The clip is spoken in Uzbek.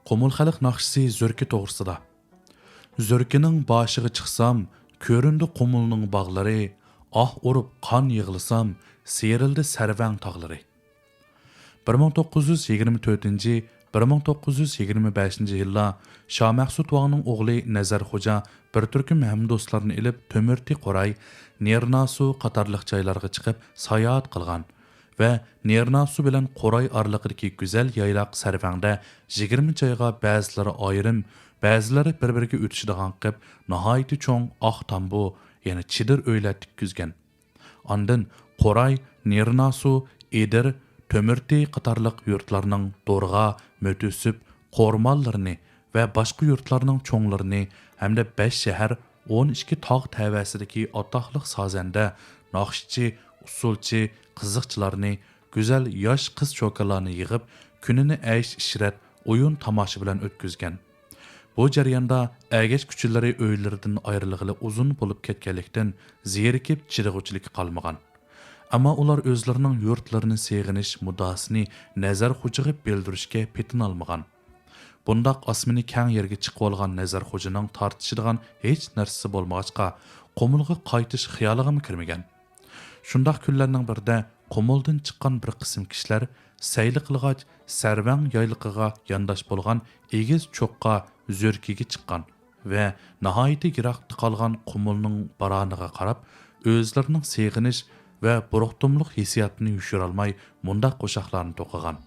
Qumul xalq naqshisi Zörki to'g'risida. Zörkining boshiga chiqsam, ko'rindi qumulning bog'lari, ah urib qon yig'lisam, serildi sarvang tog'lari. 1924-1925 yillar Shah Mahsud Vangning o'g'li Nazar Xo'ja bir turkum hamdo'stlarni ilib Tömürti Qoray, Nernasu qatorliq joylarga chiqib sayohat qilgan va Nernasu bilan Qoray oraliqidagi go'zal yaylaq sarvangda 20 joyga ba'zilari ayrim, ba'zilari bir-biriga o'tishadigan qilib, nihoyat cho'ng oq tambu, ya'ni chidir o'ylar tikkizgan. Ondan Qoray, Nernasu, Edir, Tömürti qatorliq yurtlarning Dorg'a, Mötüsüp, Qormallarini va boshqa yurtlarning cho'nglarini hamda 5 shahar, 12 tog' tavasidagi atoqliq sozanda, naqshchi, usulchi, qiziqchilarni, go'zal yosh qiz cho'kalarni yig'ib, kunini aysh-ishrat, o'yin tomosha bilan o'tkazgan. Bu jarayonda әгәч kuchilari o'ylaridan ayrilg'ili uzun bo'lib ketganlikdan zerikib chirig'uchilik qolmagan. Ammo ular o'zlarining yurtlarini seg'inish muddasini nazar xo'jaga bildirishga petin olmagan. Bundaq osmini keng yerga chiqib olgan nazar xo'janing tortishadigan hech narsasi bo'lmag'achqa qumulga qaytish xiyoliga kirmagan. Shundaq kunlarning birida qumuldan chiqqan bir qism kishilar sayli qilg'ach sarvang yayliqiga yondosh bo'lgan egiz cho'qqa Zörkiga chiqqan va nihoyatda yiroqda qolgan qumulning baroniga qarab o'zlarining seg'inish va buruqtumliq hissiyotini yushirolmay mundaq qo'shoqlarni to'qigan.